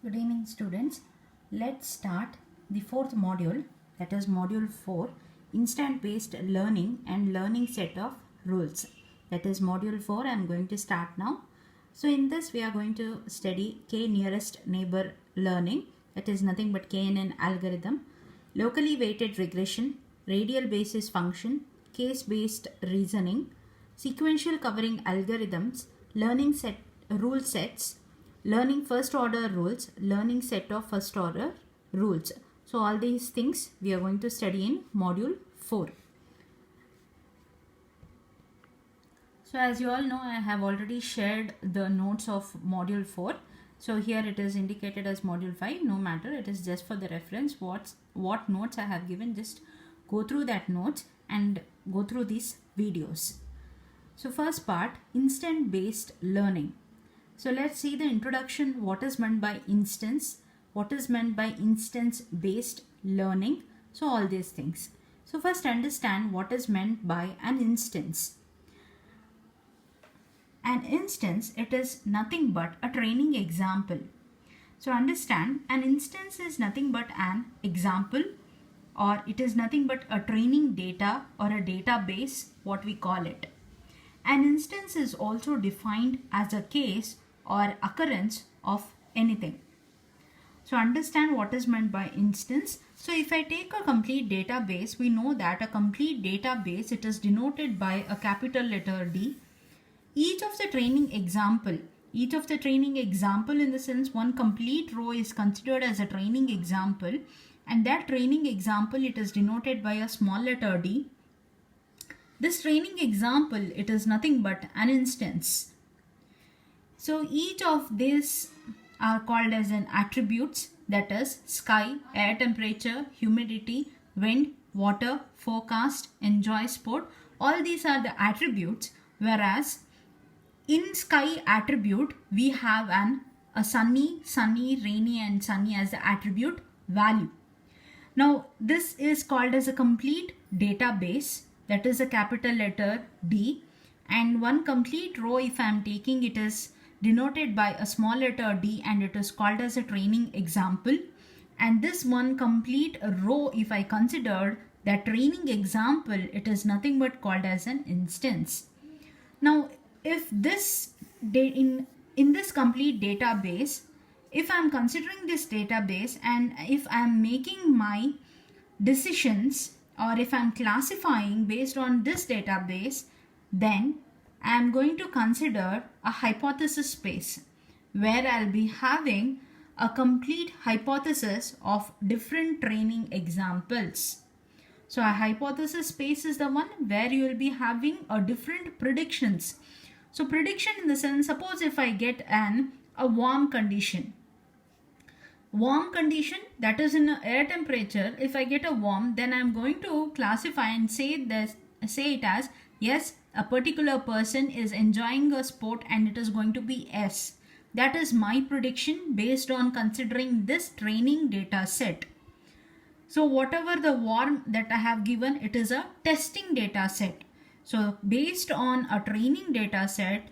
Good evening students. Let's start the fourth module, that is module 4, instant based learning and learning set of rules. That is module 4. I am going to start now. So in this we are going to study k nearest neighbor learning, that is nothing but KNN algorithm, locally weighted regression, radial basis function, case based reasoning, sequential covering algorithms, learning set rule sets, learning first order rules, learning set of first order rules. So all these things we are going to study in module 4. So as you all know, I have already shared the notes of module 4. So here it is indicated as module 5. No matter, it is just for the reference. What notes I have given, just go through that notes and go through these videos. So first part, instant based learning. So let's see the introduction, what is meant by instance, what is meant by instance based learning. So all these things. So first understand what is meant by an instance. An instance, it is nothing but a training example. So understand, an instance is nothing but an example, or it is nothing but a training data or a database, what we call it. An instance is also defined as a case or occurrence of anything. So understand what is meant by instance. So if I take a complete database, we know that a complete database, it is denoted by a capital letter D. Each of the training example in the sense one complete row is considered as a training example, and that training example, it is denoted by a small letter d. This training example, it is nothing but an instance. So each of these are called as an attributes, that is sky, air temperature, humidity, wind, water, forecast, enjoy sport. All these are the attributes, whereas in sky attribute we have a sunny, rainy and sunny as the attribute value. Now this is called as a complete database, that is a capital letter D, and one complete row, if I am taking, it is denoted by a small letter d, and it is called as a training example. And this one complete row, if I consider that training example, it is nothing but called as an instance. Now if this in this complete database, if I am considering this database and if I am making my decisions, or if I am classifying based on this database, then I am going to consider a hypothesis space where I'll be having a complete hypothesis of different training examples. So a hypothesis space is the one where you will be having a different predictions. So prediction in the sense, suppose if I get a warm condition, that is in air temperature, if I get a warm, then I am going to classify and say it as, yes, a particular person is enjoying a sport and it is going to be S. That is my prediction based on considering this training data set. So whatever the warm that I have given, it is a testing data set. So based on a training data set,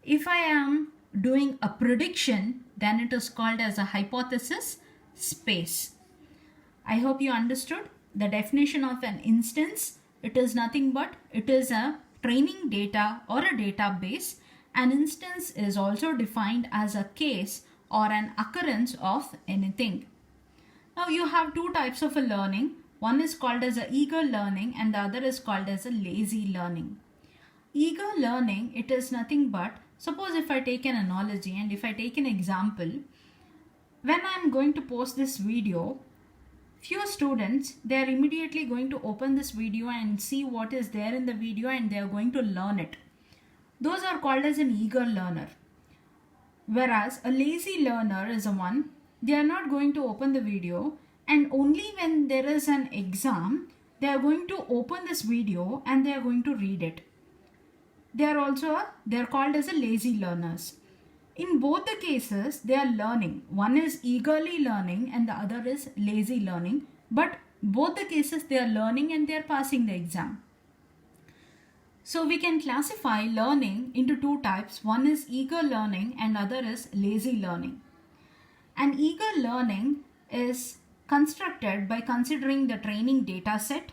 if I am doing a prediction, then it is called as a hypothesis space. I hope you understood the definition of an instance. It is nothing but, it is a training data or a database. An instance is also defined as a case or an occurrence of anything. Now you have two types of a learning. One is called as a eager learning and the other is called as a lazy learning. Eager learning, it is nothing but, suppose if I take an analogy and if I take an example, when I am going to post this video, few students, they are immediately going to open this video and see what is there in the video and they are going to learn it. Those are called as an eager learner. Whereas a lazy learner is a one, they are not going to open the video, and only when there is an exam, they are going to open this video and they are going to read it. They are called as a lazy learners. In both the cases, they are learning. One is eagerly learning and the other is lazy learning. But both the cases, they are learning and they are passing the exam. So we can classify learning into two types. One is eager learning and other is lazy learning. An eager learning is constructed by considering the training data set,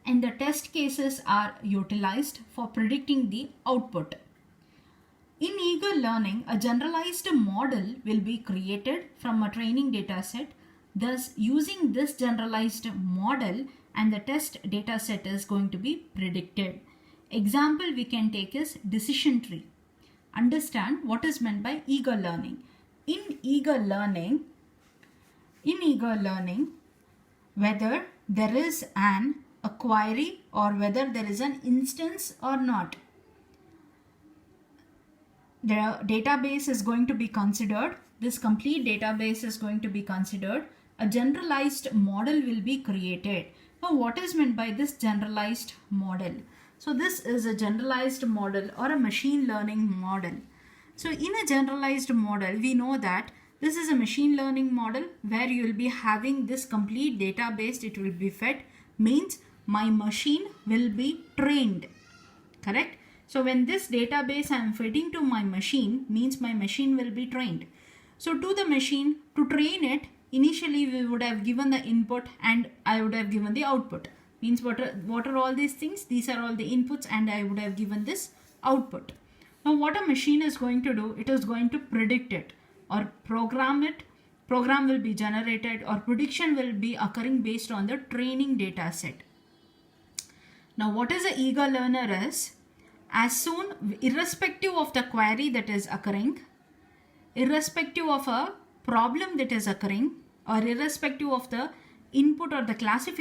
and the test cases are utilized for predicting the output. In eager learning, a generalized model will be created from a training data set. Thus, using this generalized model and the test data set is going to be predicted. Example we can take is decision tree. Understand what is meant by eager learning. In eager learning, whether there is a query or whether there is an instance or not, the database is going to be considered. This complete database is going to be considered. A generalized model will be created. Now, what is meant by this generalized model? So this is a generalized model or a machine learning model. So in a generalized model, we know that this is a machine learning model where you will be having this complete database. It will be fed, means my machine will be trained, correct? So when this database I am feeding to my machine, means my machine will be trained. So to the machine, to train it, initially we would have given the input and I would have given the output. Means what are all these things? These are all the inputs and I would have given this output. Now what a machine is going to do, it is going to predict it or program it. Program will be generated or prediction will be occurring based on the training data set. Now what is a eager learner is, as soon, irrespective of the query that is occurring, irrespective of a problem that is occurring, or irrespective of the input or the classification